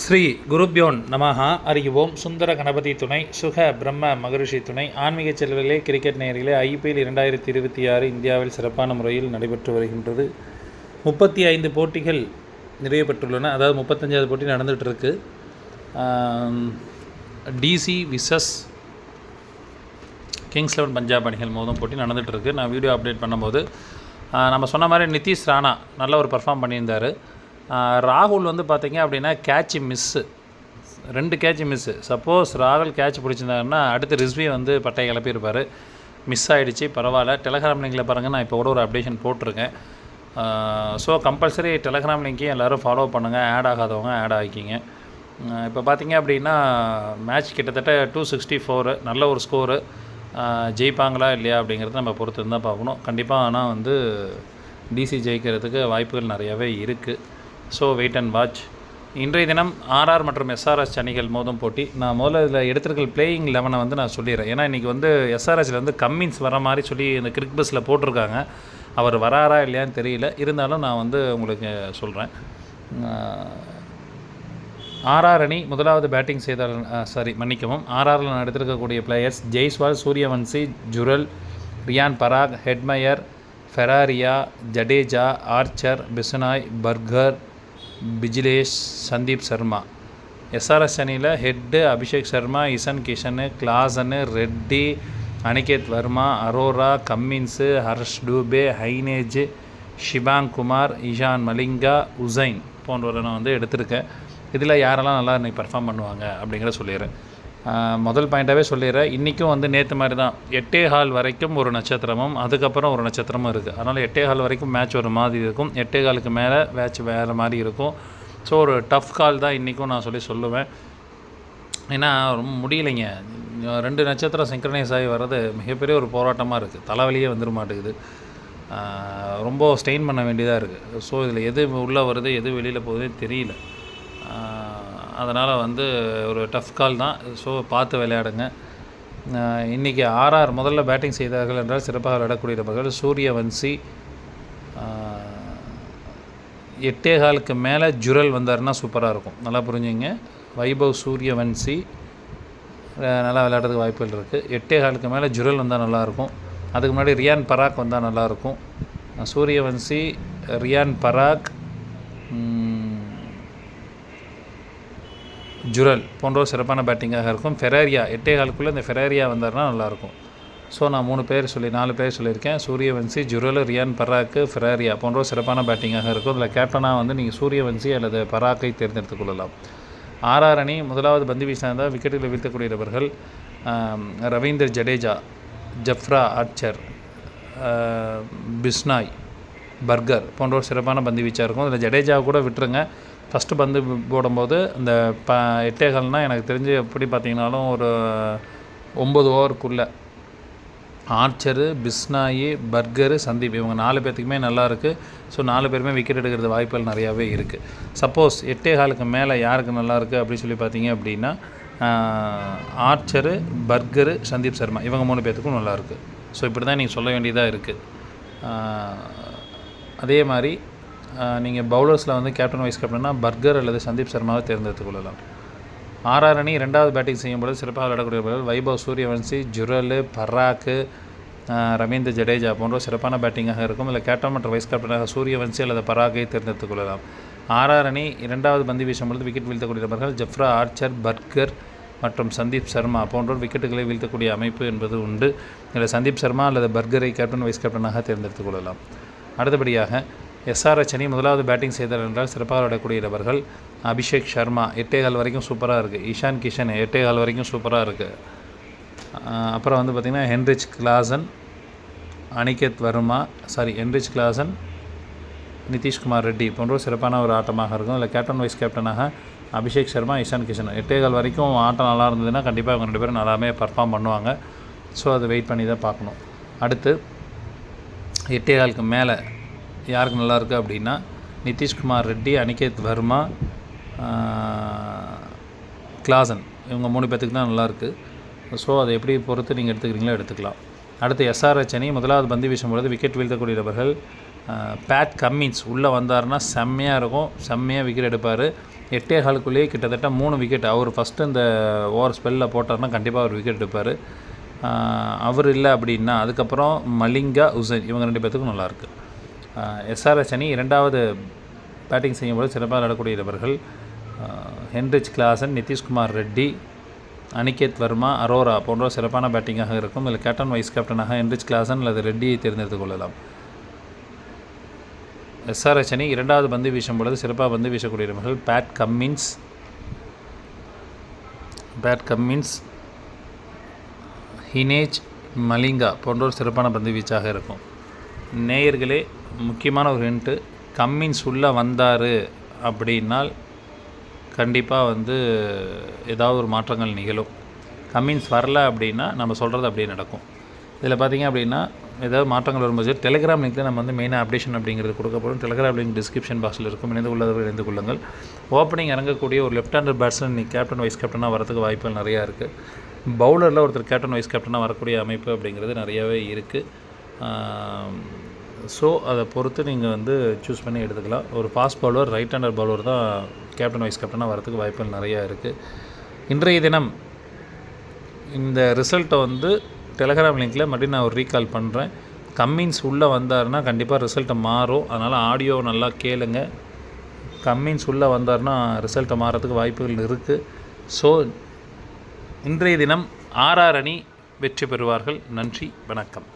ஸ்ரீ குருப்யோன் நமஹ. ஹரி ஓம். சுந்தர கணபதி துணை, சுக பிரம்ம மகரிஷி துணை. ஆன்மீக செல்வர்களே, கிரிக்கெட் நேயர்களே, IPL 2026 இந்தியாவில் சிறப்பான முறையில் நடைபெற்று வருகின்றது. 35 போட்டிகள் நிறைவு பெற்றுள்ளன. அதாவது 35வது போட்டி நடந்துகிட்ருக்கு. DC விசஸ் கிங்ஸ் 11 பஞ்சாப் அணிகள் மோதும் போட்டி நடந்துகிட்ருக்கு. நான் வீடியோ அப்டேட் பண்ணும்போது நம்ம சொன்ன மாதிரி நிதிஷ் ராணா நல்ல ஒரு பர்ஃபார்ம் பண்ணியிருந்தார். ராகுல் வந்து பார்த்திங்க அப்படின்னா catch miss, 2 catch miss. Suppose ராகுல் கேட்ச் பிடிச்சிருந்தாருன்னா அடுத்து ரிஸ்வி வந்து பட்டை கிளப்பியிருப்பார். மிஸ் ஆகிடுச்சு, பரவாயில்ல. டெலகிராம் லிங்கில் பாருங்கள், நான் இப்போ கூட ஒரு அப்டேஷன் போட்டிருக்கேன். ஸோ கம்பல்சரி டெலகிராம் லிங்கையும் எல்லோரும் ஃபாலோ பண்ணுங்கள். ஆட் ஆகாதவங்க ஆட் ஆகிக்கிங்க. இப்போ பார்த்திங்க அப்படின்னா மேட்ச் கிட்டத்தட்ட 264, நல்ல ஒரு ஸ்கோரு. ஜெயிப்பாங்களா இல்லையா அப்படிங்கிறத நம்ம பொறுத்து இருந்தால் பார்க்கணும். கண்டிப்பாக ஆனால் வந்து DC ஜெயிக்கிறதுக்கு வாய்ப்புகள் நிறையாவே இருக்குது. So wait and watch. இன்றைய தினம் RR மற்றும் SRH அணிகள் மோதும் போட்டி. நான் முதல்ல இதில் எடுத்திருக்கிற பிளேயிங் 11 வந்து நான் சொல்லிடுறேன். ஏன்னா இன்றைக்கி வந்து SRHயில் வந்து கம்மின்ஸ் வர மாதிரி சொல்லி இந்த கிரிக் பஸ்ஸில் போட்டிருக்காங்க. அவர் வராரா இல்லையான்னு தெரியல. இருந்தாலும் நான் வந்து உங்களுக்கு சொல்கிறேன். RR அணி முதலாவது பேட்டிங் செய்தால் RRயில் நான் எடுத்திருக்கக்கூடிய players: Jaiswal, Sooryavanshi, Jurel, Riyan Parag, Hetmyer, Ferreira, Jadeja, Archer, Bishnoi, Burger, பிஜிலேஷ், சந்தீப் சர்மா. SRH அணியில் Head Abhishek Sharma, Ishan Kishan, Klaasen, Reddy, Aniket Verma, Arora, Cummins, Harsh Dubey, ஹைனேஜ், ஷிபாங் குமார், இஷான் மலிங்கா, உசைன் போன்றவரை நான் வந்து எடுத்திருக்கேன். இதில் யாரெல்லாம் நல்லா இன்றைக்கி பர்ஃபார்ம் பண்ணுவாங்க அப்படிங்கிற சொல்லிடுறேன். முதல் பாயிண்ட்டாகவே சொல்லிடுறேன். இன்றைக்கும் வந்து நேற்று மாதிரி தான் 8:15 வரைக்கும் ஒரு நட்சத்திரமும் அதுக்கப்புறம் ஒரு நட்சத்திரமும் இருக்குது. அதனால் 8:15 வரைக்கும் மேட்ச் ஒரு மாதிரி இருக்கும். 8:15க்கு மேலே மேட்ச் வேறு மாதிரி இருக்கும். ஸோ ஒரு டஃப் கால் தான் இன்றைக்கும் நான் சொல்லுவேன். ஏன்னா ரொம்ப முடியலைங்க. 2 நட்சத்திரம் சிங்க்ரனைஸ் ஆகி வர்றது மிகப்பெரிய ஒரு போராட்டமாக இருக்குது. தலைவலியே வந்துட மாட்டேங்குது. ரொம்ப ஸ்டெயின் பண்ண வேண்டியதாக இருக்குது. ஸோ இதில் எது உள்ளே வருது, எது வெளியில் போகுதுன்னு தெரியல. அதனால் வந்து ஒரு டஃப் கால் தான். ஸோ பார்த்து விளையாடுங்க. இன்றைக்கி RR முதல்ல பேட்டிங் செய்தார்கள் என்றால் சிறப்பாக விளையாடக்கூடியவர்கள் சூரியவன்சி. 8:15க்கு மேலே ஜுரல் வந்தாருன்னா சூப்பராக இருக்கும். நல்லா புரிஞ்சுங்க. வைபவ், சூரியவன்சி நல்லா விளையாடுறதுக்கு வாய்ப்புகள் இருக்குது. 8:15க்கு மேலே ஜுரல் வந்தால் நல்லாயிருக்கும். அதுக்கு முன்னாடி ரியான் பராக் வந்தால் நல்லாயிருக்கும். சூரியவன்சி, ரியான் பராக், ஜுரல் போன்றோர் சிறப்பான பேட்டிங்காக இருக்கும். ஃபெராரியா 8:15க்குள்ளே இந்த ஃபெராரியா வந்தார்னா நல்லாயிருக்கும். ஸோ நான் 4 பேர் சொல்லியிருக்கேன். சூரியவன்சி, ஜுரல், ரியான் பராக்கு, ஃபெராரியா போன்றோர் சிறப்பான பேட்டிங்காக இருக்கும். அதில் கேப்டனாக வந்து நீங்கள் சூரியவன்சி அல்லது பராக்கை தேர்ந்தெடுத்துக் கொள்ளலாம். RR அணி முதலாவது பந்து வீசினால்தான் விக்கெட்டுகளை வீழ்த்தக்கூடியவர்கள் Ravinder Jadeja, Jofra Archer, Bishnoi, burger போன்றோர் சிறப்பான பந்து வீச்சாக இருக்கும். அதில் ஜடேஜாவை கூட விட்டுருங்க. ஃபஸ்ட்டு பந்து போடும்போது இந்த 8:15னால் எனக்கு தெரிஞ்சு எப்படி பார்த்திங்கனாலும் ஒரு 9 ஓவருக்குள்ளே ஆர்ச்சரு, பிஸ்னாயி, பர்கரு, சந்தீப் இவங்க 4 பேர்த்துக்குமே நல்லாயிருக்கு. ஸோ 4 பேருமே விக்கெட் எடுக்கிறது வாய்ப்புகள் நிறையாவே இருக்குது. சப்போஸ் 8:15க்கு மேலே யாருக்கு நல்லாயிருக்கு அப்படின்னு சொல்லி பார்த்தீங்க அப்படின்னா ஆர்ச்சரு, பர்கரு, சந்தீப் சர்மா இவங்க 3 பேர்த்துக்கும் நல்லாயிருக்கு. ஸோ இப்படி தான் நீங்கள் சொல்ல வேண்டியதாக இருக்குது. அதே மாதிரி நீங்கள் பவுலர்ஸில் வந்து கேப்டன் வைஸ் கேப்டன்னா பர்கர் அல்லது சந்தீப் சர்மாவை தேர்ந்தெடுத்துக் கொள்ளலாம். RR அணி 2வது பேட்டிங் செய்யும்போது சிறப்பாக விளையாடக்கூடியவர்கள் வைபவ், சூரியவன்சி, ஜுரல், பராக்கு, ரவீந்தர் ஜடேஜா போன்ற சிறப்பான பேட்டிங்காக இருக்கும். இல்லை கேப்டன் மற்றும் வைஸ் கேப்டனாக சூரியவன்சி அல்லது பராக்கை தேர்ந்தெடுத்துக் கொள்ளலாம். RR அணி 2வது பந்து வீசும்பொழுது விக்கெட் வீழ்த்தக்கூடியவர்கள் ஜஃப்ரா ஆர்ச்சர், பர்கர் மற்றும் சந்தீப் சர்மா போன்றோர் விக்கெட்டுகளை வீழ்த்தக்கூடிய அமைப்பு என்பது உண்டு. இதில் சந்தீப் சர்மா அல்லது பர்கரை கேப்டன் வைஸ் கேப்டனாக தேர்ந்தெடுத்துக் கொள்ளலாம். அடுத்தபடியாக SRH அணி முதலாவது பேட்டிங் செய்தார் என்றால் சிறப்பாக விளையாடக்கூடியவர்கள் அபிஷேக் சர்மா 8:15 வரைக்கும் சூப்பராக இருக்குது. இஷான் கிஷன் 8:15 வரைக்கும் சூப்பராக இருக்குது. அப்புறம் வந்து பார்த்திங்கன்னா ஹென்ரிச் கிளாசன், நிதிஷ்குமார் ரெட்டி போன்றோர் சிறப்பான ஒரு ஆட்டமாக இருக்கும். இல்லை கேப்டன் வைஸ் கேப்டனாக அபிஷேக் சர்மா, இஷான் கிஷன் 8:15 வரைக்கும் ஆட்டம் நல்லா இருந்ததுன்னா கண்டிப்பாக இவங்க 2 பேரும் நல்லாமே பர்ஃபார்ம் பண்ணுவாங்க. ஸோ அதை வெயிட் பண்ணி தான் பார்க்கணும். அடுத்து 8:15க்கு மேலே யாருக்கு நல்லாயிருக்கு அப்படின்னா நிதிஷ்குமார் ரெட்டி, அனிகேத் வர்மா, கிளாசன் இவங்க 3 பேர்த்துக்கு தான் நல்லாயிருக்கு. ஸோ அதை எப்படி பொறுத்து நீங்கள் எடுத்துக்கிறீங்களோ எடுத்துக்கலாம். அடுத்து SRH அணி முதலாவது பந்து வீசும்பொழுது விக்கெட் வீழ்த்தக்கூடியவர்கள் பேட் கம்மின்ஸ் உள்ளே வந்தார்னா செம்மையாக இருக்கும். செம்மையாக விக்கெட் எடுப்பார். 8.25க்குள்ளேயே கிட்டத்தட்ட 3 விக்கெட். அவர் ஃபஸ்ட்டு இந்த ஓவர் ஸ்பெல்லில் போட்டார்னா கண்டிப்பாக அவர் விக்கெட் எடுப்பார். அவர் இல்லை அப்படின்னா அதுக்கப்புறம் மலிங்கா, உசைன் இவங்க 2 பேர்த்துக்கும் நல்லாயிருக்கு. எஸ்ஆர்எச் அணி 2வது பேட்டிங் செய்யும்போது சிறப்பாக விளையாடக்கூடிய இவர்கள் ஹென்ரிச் கிளாசன், நிதிஷ்குமார் ரெட்டி, அனிகேத் வர்மா, அரோரா போன்ற சிறப்பான பேட்டிங்காக இருக்கும். இதில் கேப்டன் வைஸ் கேப்டனாக ஹென்ரிச் கிளாசன் அல்லது ரெட்டியை தேர்ந்தெடுத்துக் கொள்ளலாம். எஸ்ஆர்எச் அணி 2வது பந்து வீசும் பொழுது சிறப்பாக பந்து வீசக்கூடியவர்கள் பேட் கம்மின்ஸ், ஹினேஜ், மலிங்கா போன்றோர் சிறப்பான பந்து வீச்சாக இருக்கும். நேயர்களே, முக்கியமான ஒரு ஹிண்ட்டு, கம்மின்ஸ் உள்ளே வந்தார் அப்படின்னால் கண்டிப்பாக ஏதாவது ஒரு மாற்றங்கள் நிகழும். கம்மின்ஸ் வரல அப்படின்னா நம்ம சொல்கிறது அப்படியே நடக்கும். இதில் பார்த்திங்க அப்படின்னா ஏதாவது மாற்றங்கள் வரும்போது டெலிகிராம் லிங்க்கில் நம்ம மெயினாக அப்டேஷன் அப்படிங்கிறது கொடுக்கப்படும். டெலிகிராம் லிங்க் டிஸ்கிரிப்ஷன் பாக்ஸில் இருக்கும். இணைந்து கொள்ளுங்கள். ஓப்பனிங் இறங்கக்கூடிய ஒரு லெஃப்ட் ஹேண்டர் பேட்ஸ்மேன் இன்றைக்கி கேப்டன் வைஸ் கேப்டனாக வரதுக்கு வாய்ப்புகள் நிறையா இருக்குது. பவுலரில் ஒருத்தர் கேப்டன் வைஸ் கேப்டனாக வரக்கூடிய அமைப்பு அப்படிங்கிறது நிறையாவே இருக்குது. ஸோ அதை பொறுத்து நீங்கள் சூஸ் பண்ணி எடுத்துக்கலாம். ஒரு fast bowler, right hander bowler தான் கேப்டன் வைஸ் கேப்டனாக வரதுக்கு வாய்ப்புகள் நிறையா இருக்குது. இன்றைய தினம் இந்த ரிசல்ட்டை டெலிகிராம் லிங்க்கில் மறுபடியும் நான் ஒரு ரீகால் பண்ணுறேன். கம்மின்ஸ் உள்ளே வந்தார்னா கண்டிப்பாக ரிசல்ட்டை மாறும். அதனால் ஆடியோ நல்லா கேளுங்க. கம்மின்ஸ் உள்ளே வந்தார்னா ரிசல்ட்டை மாறதுக்கு வாய்ப்புகள் இருக்குது. ஸோ இன்றைய தினம் RR அணி வெற்றி பெறுவார்கள். நன்றி, வணக்கம்.